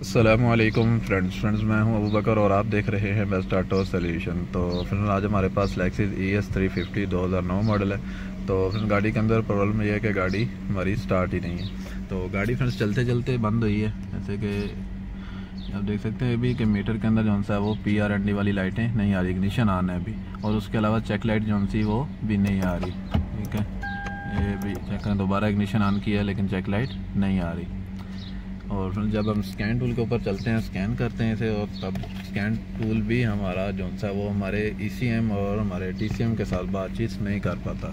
अस्सलामुअलैकुम फ्रेंड्स, मैं हूं अबू बकर और आप देख रहे हैं बेस्ट ऑटो सोल्यूशन। तो फ्रेंड्स, आज हमारे पास लेक्सिस ES350 2009 मॉडल है। तो फ्रेंड्स, गाड़ी के अंदर प्रॉब्लम ये है कि गाड़ी हमारी स्टार्ट ही नहीं है। तो गाड़ी फ्रेंड्स चलते चलते बंद हुई है, जैसे कि आप देख सकते हैं अभी कि मीटर के अंदर जो सा है वो PRND वाली लाइटें नहीं आ रही, इग्निशन ऑन है अभी, और उसके अलावा चेक लाइट जो सी वो भी नहीं आ रही। ठीक है, ये भी चेक करें, दोबारा इग्निशन ऑन किया लेकिन चेक लाइट नहीं आ रही। और फिर जब हम स्कैन टूल के ऊपर चलते हैं, स्कैन करते हैं इसे, और तब स्कैन टूल भी हमारा जो सा वो हमारे ECM और हमारे TCM के साथ बातचीत नहीं कर पाता।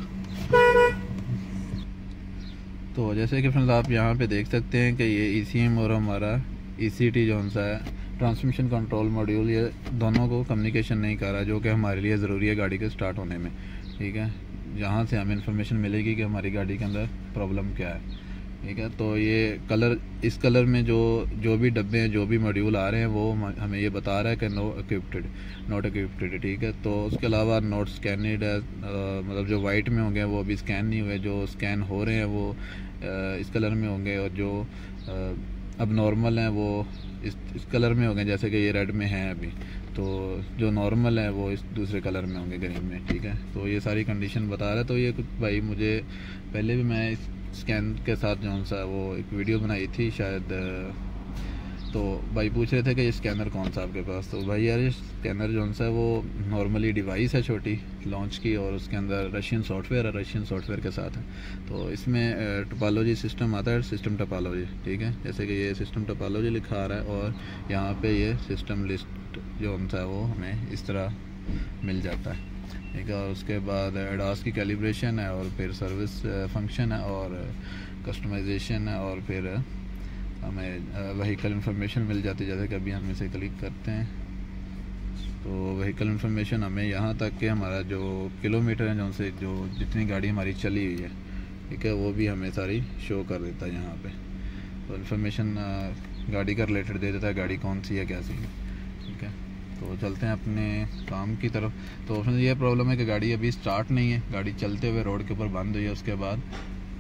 तो जैसे कि फ्रेंड्स आप यहाँ पे देख सकते हैं कि ये ECM और हमारा ECT जो सा है, ट्रांसमिशन कंट्रोल मॉड्यूल, ये दोनों को कम्युनिकेशन नहीं कर रहा, जो कि हमारे लिए ज़रूरी है गाड़ी के स्टार्ट होने में। ठीक है, जहाँ से हमें इन्फॉर्मेशन मिलेगी कि हमारी गाड़ी के अंदर प्रॉब्लम क्या है। ठीक है, तो ये कलर, इस कलर में जो भी डब्बे हैं, जो भी मॉड्यूल आ रहे हैं, वो हमें ये बता रहा है कि नॉट इक्विप्ड। ठीक है, तो उसके अलावा नॉट स्कैनेड है, मतलब जो वाइट में होंगे वो अभी स्कैन नहीं हुए, जो स्कैन हो रहे हैं वो इस कलर में होंगे, और जो अब नॉर्मल हैं वो इस कलर में होंगे, जैसे कि ये रेड में है अभी। तो जो नॉर्मल है वो इस दूसरे कलर में होंगे, ग्रीन में। ठीक है, तो ये सारी कंडीशन बता रहा है। तो ये कुछ भाई, मुझे पहले भी मैं इस स्कैन के साथ जो सा वो एक वीडियो बनाई थी शायद, तो भाई पूछ रहे थे कि ये स्कैनर कौन सा आपके पास। तो भाई यार, ये स्कैनर जो सा वो नॉर्मली डिवाइस है छोटी लॉन्च की, और उसके अंदर रशियन सॉफ्टवेयर के साथ है। तो इसमें टोपोलॉजी सिस्टम आता है, सिस्टम टोपोलॉजी। ठीक है, जैसे कि ये सिस्टम टोपोलॉजी लिखा आ रहा है, और यहाँ पे ये सिस्टम लिस्ट जो सा वो हमें इस तरह मिल जाता है। ठीक है, और उसके बाद एडास की कैलिब्रेशन है, और फिर सर्विस फंक्शन है, और कस्टमाइजेशन है, और फिर हमें व्हीकल इन्फॉर्मेशन मिल जाती है। जैसे कि अभी हम इसे क्लिक करते हैं तो व्हीकल इन्फॉर्मेशन हमें यहाँ तक कि हमारा जो किलोमीटर है, जो जितनी गाड़ी हमारी चली हुई है, ठीक है, वो भी हमें सारी शो कर देता है यहाँ पे। तो इन्फॉर्मेशन गाड़ी का रिलेटेड दे देता है, गाड़ी कौन सी है, कैसी है। ठीक है, तो चलते हैं अपने काम की तरफ। तो उसमें ये प्रॉब्लम है कि गाड़ी अभी स्टार्ट नहीं है, गाड़ी चलते हुए रोड के ऊपर बंद हुई है, उसके बाद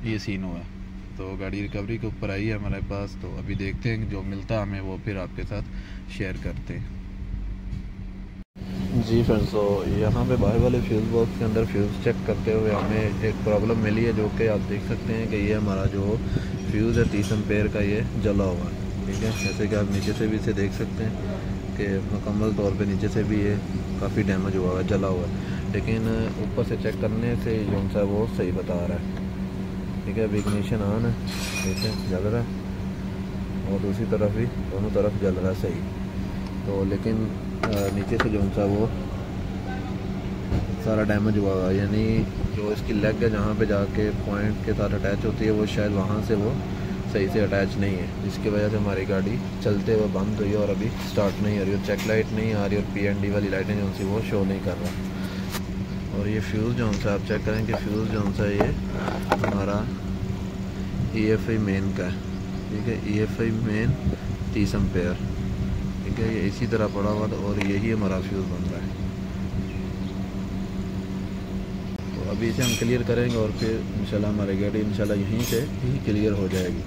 ये सीन हुआ है। तो गाड़ी रिकवरी के ऊपर आई है हमारे पास। तो अभी देखते हैं जो मिलता है हमें, वो फिर आपके साथ शेयर करते हैं। जी फ्रेंड्स, तो यहाँ पे बाहर वाले फ्यूज़ बॉक्स के अंदर फ्यूज़ चेक करते हुए हमें एक प्रॉब्लम मिली है, जो कि आप देख सकते हैं कि ये हमारा जो फ्यूज़ है 30 एम्पेयर का, ये जला हुआ है। ठीक है, जैसे कि आप नीचे से भी इसे देख सकते हैं कि मुकम्मल तौर पे नीचे से भी ये काफ़ी डैमेज हुआ है, जला हुआ है। लेकिन ऊपर से चेक करने से जो सा वो सही बता रहा है। ठीक है, अभी इग्निशन ऑन है, ठीक है, जल रहा है, और दूसरी तरफ भी दोनों तरफ जल रहा है सही। तो लेकिन नीचे से जो सा वो सारा डैमेज हुआ है, यानी जो इसकी लेग है जहाँ पे जाके पॉइंट के साथ अटैच होती है, वो शायद वहाँ से वो सही से अटैच नहीं है, जिसकी वजह से हमारी गाड़ी चलते हुए बंद हुई है और अभी स्टार्ट नहीं आ रही, और चेक लाइट नहीं आ रही, और PND वाली लाइटें जो सी वो शो नहीं कर रहा। और ये फ्यूज़ जो सा आप चेक करें कि फ्यूज़ जो सा ये हमारा EFI मेन का है। ठीक है, EFI मेन 30 एम्पेयर। ठीक है, ये इसी तरह पड़ा हुआ था, और यही हमारा फ्यूज़ बन रहा है। तो अभी इसे हम क्लियर करेंगे, और फिर इंशाल्लाह हमारी गाड़ी इंशाल्लाह यहीं से ही क्लियर हो जाएगी।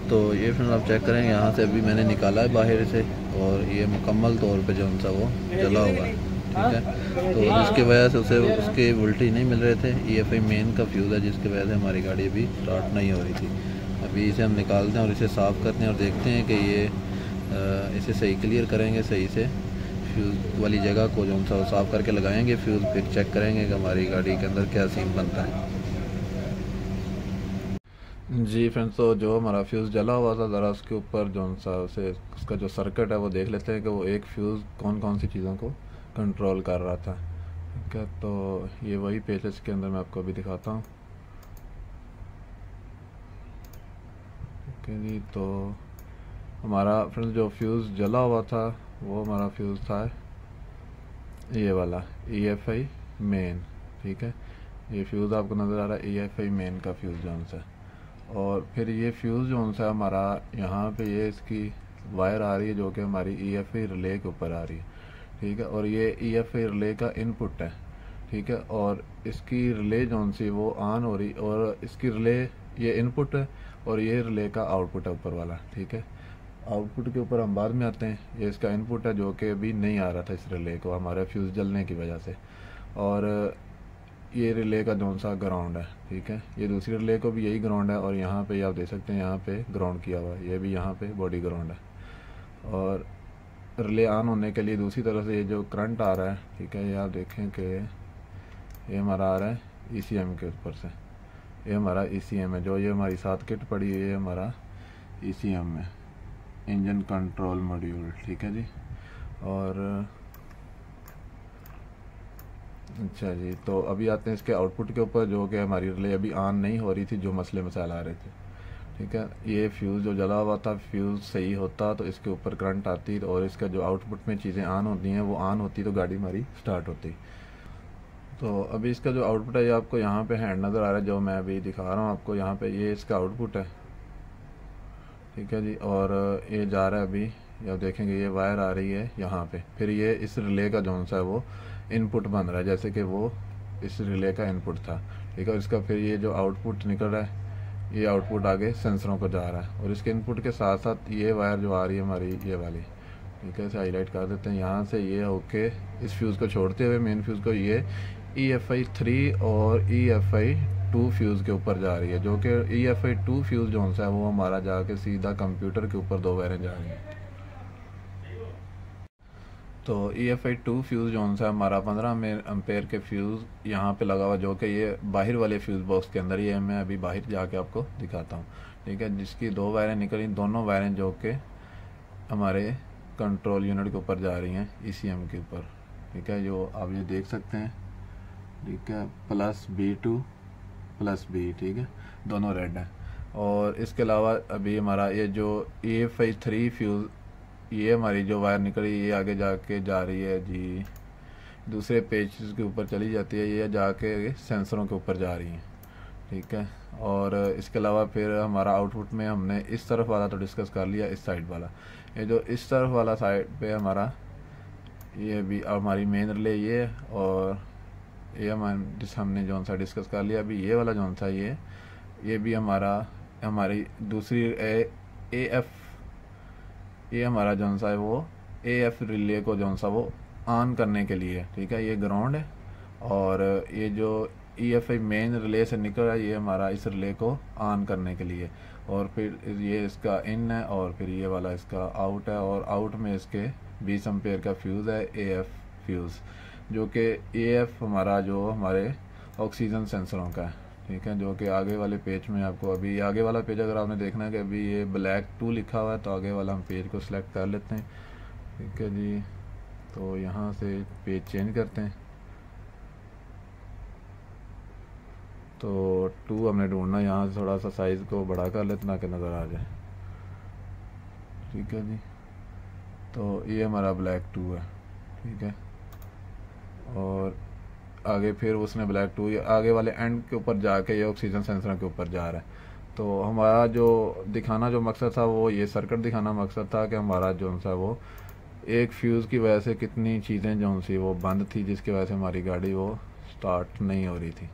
तो ये फिर आप चेक करेंगे, यहाँ से अभी मैंने निकाला है बाहर से, और ये मुकम्मल तौर पे जो सा वो जला हुआ है। ठीक है, तो जिसकी वजह से उसे उसके वोल्टेज नहीं मिल रहे थे। EFI मेन का फ्यूज़ है, जिसकी वजह से हमारी गाड़ी अभी स्टार्ट नहीं हो रही थी। अभी इसे हम निकालते हैं और इसे साफ़ करते हैं, और देखते हैं कि ये इसे सही क्लियर करेंगे, सही से फ्यूज़ वाली जगह को जो सा साफ़ करके लगाएंगे फ्यूज़, फिर चेक करेंगे कि हमारी गाड़ी के अंदर क्या सीन बनता है। जी फ्रेंड्स, तो जो हमारा फ्यूज़ जला हुआ था, ज़रा उसके ऊपर जो सा उसे उसका जो सर्किट है वो देख लेते हैं कि वो एक फ्यूज़ कौन कौन सी चीज़ों को कंट्रोल कर रहा था। ठीक है, तो ये वही पेज है, इसके अंदर मैं आपको अभी दिखाता हूँ। ओके जी, तो हमारा फ्रेंड्स जो फ्यूज़ जला हुआ था वो हमारा फ्यूज़ था ये वाला EFI मेन। ठीक है, ये फ्यूज़ आपको नज़र आ रहा है, EFI मेन का फ्यूज़ जो सा। और फिर ये फ्यूज़ जो सा हमारा यहाँ पे ये इसकी वायर आ रही है, जो कि हमारी EFI रिले के ऊपर आ रही है। ठीक है, और ये EFI रिले का इनपुट है। ठीक है, और इसकी रिले जो सी वो ऑन हो रही, और इसकी रिले ये इनपुट है, और ये रिले का आउटपुट है ऊपर वाला, ठीक है। आउटपुट के ऊपर हम बाद में आते हैं। ये इसका इनपुट है जो कि अभी नहीं आ रहा था इस रिले को, हमारे फ्यूज़ जलने की वजह से। और ये रिले का जौन सा ग्राउंड है, ठीक है। ये दूसरी रिले को भी यही ग्राउंड है, और यहाँ पे आप देख सकते हैं यहाँ पे ग्राउंड किया हुआ है, ये भी यहाँ पे बॉडी ग्राउंड है। और रिले ऑन होने के लिए दूसरी तरफ से ये जो करंट आ रहा है, ठीक है, ये आप देखें कि ये हमारा आ रहा है ECM के ऊपर से। ये हमारा ECM है, जो ये हमारी साथ किट पड़ी है, ये हमारा ECM है, इंजन कंट्रोल मॉड्यूल, ठीक है जी। और अच्छा जी, तो अभी आते हैं इसके आउटपुट के ऊपर, जो कि हमारी रिले अभी ऑन नहीं हो रही थी, जो मसले मसाइल आ रहे थे, ठीक है। ये फ्यूज़ जो जला हुआ था, फ्यूज़ सही होता तो इसके ऊपर करंट आती, और इसका जो आउटपुट में चीज़ें ऑन होती हैं वो ऑन होती तो गाड़ी हमारी स्टार्ट होती। तो अभी इसका जो आउटपुट है, ये आपको यहाँ पे हैंड नज़र आ रहा है, जो मैं अभी दिखा रहा हूँ आपको यहाँ पे, ये इसका आउटपुट है, ठीक है जी। और ये जा रहा है अभी, आप देखेंगे ये वायर आ रही है यहाँ पे, फिर ये इस रिले का जौन सा है वो इनपुट बन रहा है, जैसे कि वो इस रिले का इनपुट था, ठीक है। इसका फिर ये जो आउटपुट निकल रहा है, ये आउटपुट आगे सेंसरों को जा रहा है, और इसके इनपुट के साथ साथ ये वायर जो आ रही है हमारी ये वाली, ठीक है, इसे हाईलाइट कर देते हैं। यहाँ से ये होके इस फ्यूज़ को छोड़ते हुए मेन फ्यूज़ को ये EFI 3 और EFI 2 फ्यूज़ के ऊपर जा रही है, जो कि EFI 2 फ्यूज़ जो सा है वो हमारा जाके सीधा कंप्यूटर के ऊपर 2 वायरें जा रही हैं। तो EFI 2 फ्यूज़ जो सा हमारा 15 एम्पेयर के फ्यूज़ यहाँ पे लगा हुआ, जो कि ये बाहर वाले फ्यूज़ बॉक्स के अंदर, ये मैं अभी बाहर जाके आपको दिखाता हूँ, ठीक है। जिसकी 2 वायरें निकली, दोनों वायरें जो कि हमारे कंट्रोल यूनिट के ऊपर जा रही हैं, ECM के ऊपर, ठीक है, जो आप ये देख सकते हैं, ठीक है, +B2 +B, ठीक है, दोनों रेड हैं। और इसके अलावा अभी हमारा ये जो EFI 3 फ्यूज़, ये हमारी जो वायर निकली ये आगे जाके जा रही है जी दूसरे पेज के ऊपर चली जाती है, ये जाके सेंसरों के ऊपर जा रही हैं, ठीक है। और इसके अलावा फिर हमारा आउटपुट में हमने इस तरफ वाला तो डिस्कस कर लिया, इस साइड वाला, ये जो इस तरफ वाला साइड पे हमारा ये भी हमारी मेन रिले ये, और ये हमने जौन सा डिस्कस कर लिया। अभी ये वाला जौन सा ये भी हमारी दूसरी AF, ये हमारा जौन सा है वो AF रिले को जौन सा वो ऑन करने के लिए, ठीक है, ये ग्राउंड है। और ये जो EFI मेन रिले से निकल रहा है, ये हमारा इस रिले को ऑन करने के लिए। और फिर ये इसका इन है, और फिर ये वाला इसका आउट है, और आउट में इसके 20 एम्पेयर का फ्यूज़ है, AF फ्यूज़, जो कि AF हमारा जो हमारे ऑक्सीजन सेंसरों का है, ठीक है, जो कि आगे वाले पेज में आपको, अभी आगे वाला पेज अगर आपने देखना है कि अभी ये ब्लैक 2 लिखा हुआ है, तो आगे वाला हम पेज को सिलेक्ट कर लेते हैं, ठीक है जी। तो यहाँ से पेज चेंज करते हैं, तो 2 हमने ढूंढना, यहाँ से थोड़ा सा साइज़ को बड़ा कर लेते ताकि नज़र आ जाए, ठीक है जी। तो ये हमारा ब्लैक 2 है, ठीक है। और आगे फिर उसने ब्लैक 2 आगे वाले एंड के ऊपर जाके ये ऑक्सीजन सेंसर के ऊपर जा रहा है। तो हमारा जो दिखाना जो मकसद था वो ये सर्किट दिखाना मकसद था कि हमारा जो सा वो एक फ्यूज़ की वजह से कितनी चीज़ें जो सी वो बंद थी, जिसकी वजह से हमारी गाड़ी वो स्टार्ट नहीं हो रही थी,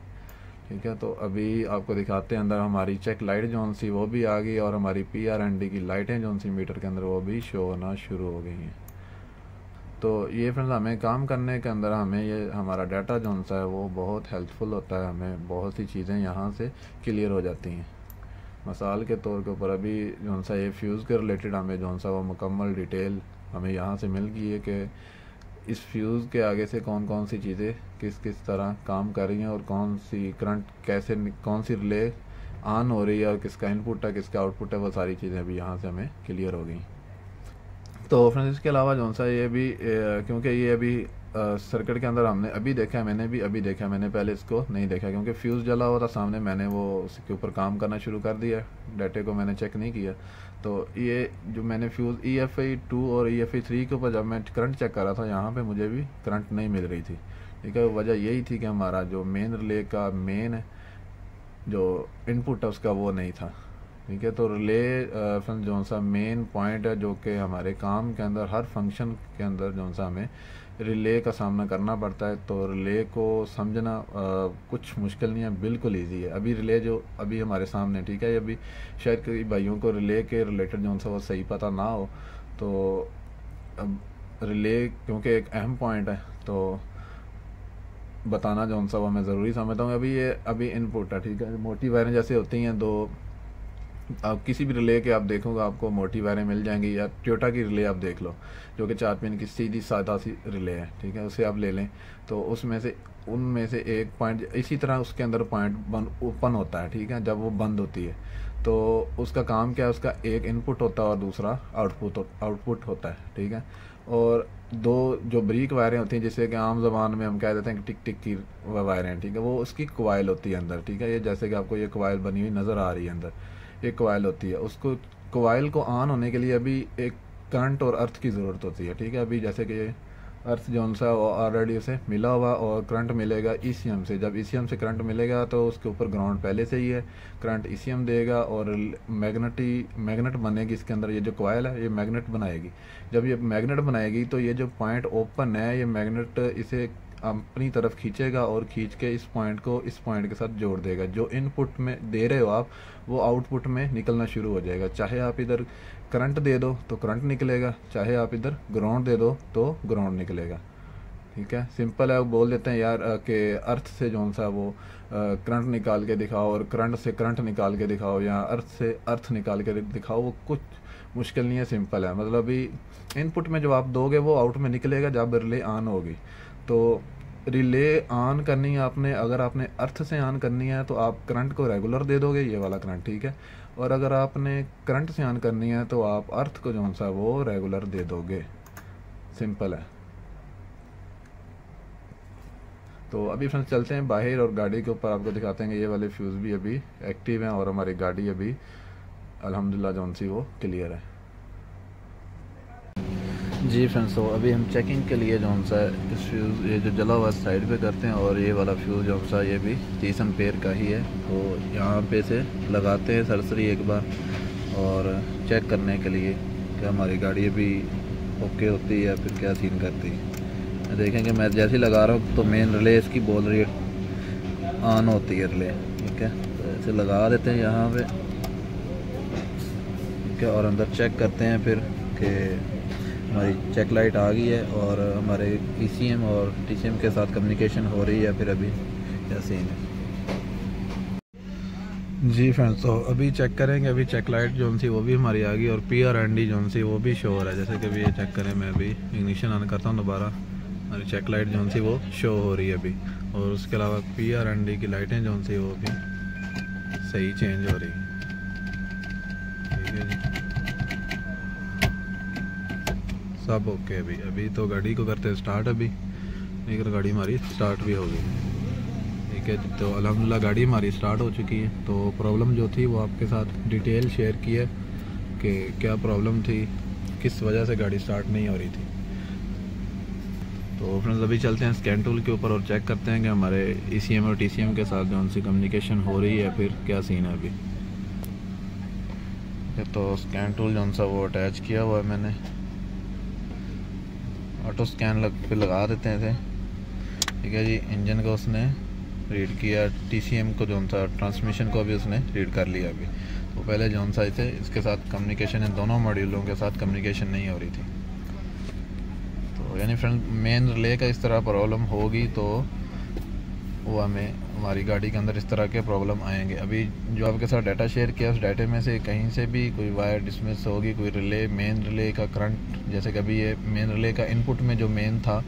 ठीक है। तो अभी आपको दिखाते हैं, अंदर हमारी चेक लाइट जो सी वो भी आ गई, और हमारी PRND की लाइटें जो सी मीटर के अंदर वो भी शो होना शुरू हो गई हैं। तो ये फ्रेंड्स हमें काम करने के अंदर हमें ये हमारा डाटा जो सा है वो बहुत हेल्पफुल होता है, हमें बहुत सी चीज़ें यहाँ से क्लियर हो जाती हैं। मिसाल के तौर के ऊपर अभी जो सा ये फ्यूज़ के रिलेटेड हमें जो सा वो मुकम्मल डिटेल हमें यहाँ से मिल गई है कि इस फ्यूज़ के आगे से कौन कौन सी चीज़ें किस किस तरह काम कर रही हैं, और कौन सी करंट कैसे, कौन सी रिले ऑन हो रही है, और किसका इनपुट है किसका आउटपुट है, वो सारी चीज़ें अभी यहाँ से हमें क्लियर हो गई। तो फ्रेंड्स इसके अलावा जो सा ये भी क्योंकि ये अभी सर्किट के अंदर हमने अभी देखा है, मैंने भी अभी देखा है, मैंने पहले इसको नहीं देखा क्योंकि फ्यूज़ जला हुआ था सामने, मैंने वो उसके ऊपर काम करना शुरू कर दिया, डाटे को मैंने चेक नहीं किया। तो ये जो मैंने फ्यूज़ EFI 2 और EFI 3 के ऊपर जब मैं करंट चेक कर रहा था, यहाँ पे मुझे भी करंट नहीं मिल रही थी, ठीक है। वजह यही थी कि हमारा जो मेन रिले का मेन जो इनपुट है उसका वो नहीं था, ठीक है। तो रिले जो सा मेन पॉइंट है जो कि हमारे काम के अंदर हर फंक्शन के अंदर जो सा हमें रिले का सामना करना पड़ता है। तो रिले को समझना कुछ मुश्किल नहीं है, बिल्कुल ईजी है। अभी रिले जो अभी हमारे सामने, ठीक है, अभी शायद कई भाइयों को रिले के रिलेटेड जो सा वो सही पता ना हो, तो अब रिले क्योंकि एक अहम पॉइंट है तो बताना जो सा वो मैं ज़रूरी समझता हूँ। अभी इनपुट है, ठीक है, मोटी वायरें जैसे होती हैं, दो आप किसी भी रिले के आप देखोगे आपको मोटी वायरें मिल जाएंगी, या टोयोटा की रिले आप देख लो जो कि 4 पिन की सीधी सादा सी रिले है, ठीक है, उसे आप ले लें तो उनमें से एक पॉइंट इसी तरह उसके अंदर पॉइंट ओपन होता है, ठीक है, जब वो बंद होती है तो उसका काम क्या है, उसका एक इनपुट होता है और दूसरा आउटपुट होता है, ठीक है। और दो जो ब्रीक वायरें होती हैं जिसे कि आम ज़बान में हम कह देते हैं कि टिक टिक की वायरें हैं, ठीक है, वो उसकी कॉइल होती है अंदर, ठीक है। ये जैसे कि आपको ये कॉइल बनी हुई नज़र आ रही है, अंदर एक कॉइल होती है, उसको कॉइल को ऑन होने के लिए अभी एक करंट और अर्थ की ज़रूरत होती है, ठीक है। अभी जैसे कि अर्थ जो सा ऑलरेडी उसे मिला हुआ और करंट मिलेगा ईसीएम से, जब ईसीएम से करंट मिलेगा तो उसके ऊपर ग्राउंड पहले से ही है, करंट ईसीएम देगा और मैग्नेट बनेगी इसके अंदर। ये जो कॉइल है ये मैग्नेट बनाएगी, जब ये मैग्नेट बनाएगी तो ये जो पॉइंट ओपन है ये मैग्नेट इसे अपनी तरफ खींचेगा और खींच के इस पॉइंट को इस पॉइंट के साथ जोड़ देगा। जो इनपुट में दे रहे हो आप वो आउटपुट में निकलना शुरू हो जाएगा। चाहे आप इधर करंट दे दो तो करंट निकलेगा, चाहे आप इधर ग्राउंड दे दो तो ग्राउंड निकलेगा, ठीक है। सिंपल है, वो बोल देते हैं यार कि अर्थ से जो सा वो करंट निकाल के दिखाओ और करंट से करंट निकाल के दिखाओ या अर्थ से अर्थ निकाल के दिखाओ, वो कुछ मुश्किल नहीं है, सिंपल है। मतलब अभी इनपुट में जो आप दोगे वो आउट में निकलेगा जब रिले ऑन होगी। तो रिले ऑन करनी है आपने, अगर आपने अर्थ से ऑन करनी है तो आप करंट को रेगुलर दे दोगे, ये वाला करंट, ठीक है। और अगर आपने करंट से ऑन करनी है तो आप अर्थ को जो सा वो रेगुलर दे दोगे, सिंपल है। तो अभी फ्रेंड्स चलते हैं बाहर और गाड़ी के ऊपर आपको दिखाते हैं कि ये वाले फ्यूज़ भी अभी एक्टिव हैं और हमारी गाड़ी अभी अल्हम्दुलिल्लाह जो सी वो क्लियर है। जी फ्रेंड्स, तो अभी हम चेकिंग के लिए जो सा इस फ्यूज़ ये जो जला हुआ साइड पे करते हैं और ये वाला फ्यूज़ जो सा ये भी 30 एम्पेयर का ही है। तो यहाँ पे से लगाते हैं सरसरी एक बार और चेक करने के लिए कि हमारी गाड़ी अभी ओके होती है या फिर क्या सीन करती है। देखेंगे मैं जैसे ही लगा रहा हूँ तो मेन रिले इसकी बोल रही है ऑन होती है रिले, ठीक है। तो ऐसे लगा देते हैं यहाँ पे, ठीक है, और अंदर चेक करते हैं फिर कि हमारी चेक लाइट आ गई है और हमारे ईसीएम और टीसीएम के साथ कम्युनिकेशन हो रही है फिर अभी क्या सीन है। जी फ्रेंड्स, तो अभी चेक करेंगे, अभी चेक लाइट जो सी वो भी हमारी आ गई और PRND जो सी वो भी शो हो रहा है। जैसे कि अभी ये चेक करें, मैं अभी इग्निशन ऑन करता हूँ दोबारा, हमारी चेक लाइट जो सी वो शो हो रही है अभी। और उसके अलावा PRND की लाइटें जो सी वो भी सही चेंज हो रही है, ठीक है जी, सब ओके। अभी तो गाड़ी को करते हैं स्टार्ट अभी, लेकिन गाड़ी हमारी स्टार्ट भी हो गई, ठीक है। तो अल्हम्दुलिल्लाह गाड़ी हमारी स्टार्ट हो चुकी है। तो प्रॉब्लम जो थी वो आपके साथ डिटेल शेयर की है कि क्या प्रॉब्लम थी, किस वजह से गाड़ी स्टार्ट नहीं हो रही थी। तो फ्रेंड्स अभी चलते हैं स्कैन टूल के ऊपर और चेक करते हैं कि हमारे ECM और TCM के साथ जो उनसी कम्युनिकेशन हो रही है फिर क्या सीन है अभी। तो स्कैन टूल जो सा वो अटैच किया हुआ है मैंने, ऑटो स्कैन पे लगा देते हैं, ठीक है जी। इंजन को उसने रीड किया, TCM को जो सा ट्रांसमिशन को भी उसने रीड कर लिया अभी। तो पहले जो सा थे इसके साथ कम्युनिकेशन, इन दोनों मॉड्यूलों के साथ कम्युनिकेशन नहीं हो रही थी। तो यानी फ्रेंड मेन रिले का इस तरह प्रॉब्लम होगी तो वो हमारी गाड़ी के अंदर इस तरह के प्रॉब्लम आएंगे। अभी जो आपके साथ डाटा शेयर किया उस डाटे में से कहीं से भी कोई वायर डिसमिस होगी, कोई रिले मेन रिले का करंट, जैसे कि अभी ये मेन रिले का इनपुट में जो मेन था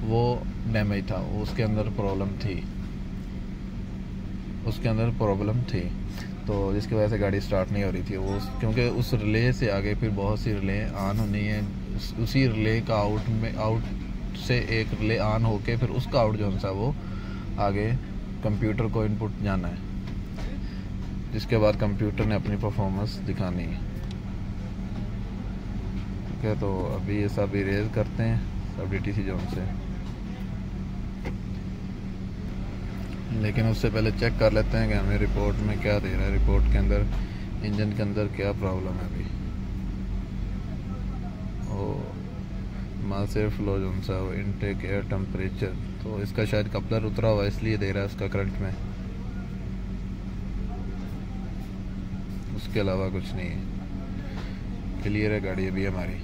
वो डैमेज था, उसके अंदर प्रॉब्लम थी, तो जिसकी वजह से गाड़ी स्टार्ट नहीं हो रही थी वो, क्योंकि उस रिले से आगे फिर बहुत सी रिले ऑन होनी है। उसी रिले का आउट से एक रिले ऑन होके फिर उसका आउट जो सा वो आगे कंप्यूटर को इनपुट जाना है, जिसके बाद कंप्यूटर ने अपनी परफॉर्मेंस दिखानी है, ठीक है। तो अभी ये सब इरेज करते हैं सब DTC जोन से, लेकिन उससे पहले चेक कर लेते हैं कि हमें रिपोर्ट में क्या दे रहा है, रिपोर्ट के अंदर इंजन के अंदर क्या प्रॉब्लम है अभी। यहाँ से फ्लो जो सा वो इनटेक एयर टेम्परेचर, तो इसका शायद कपलर उतरा हुआ इसलिए दे रहा है उसका करंट में, उसके अलावा कुछ नहीं है। क्लियर है गाड़ी अभी हमारी।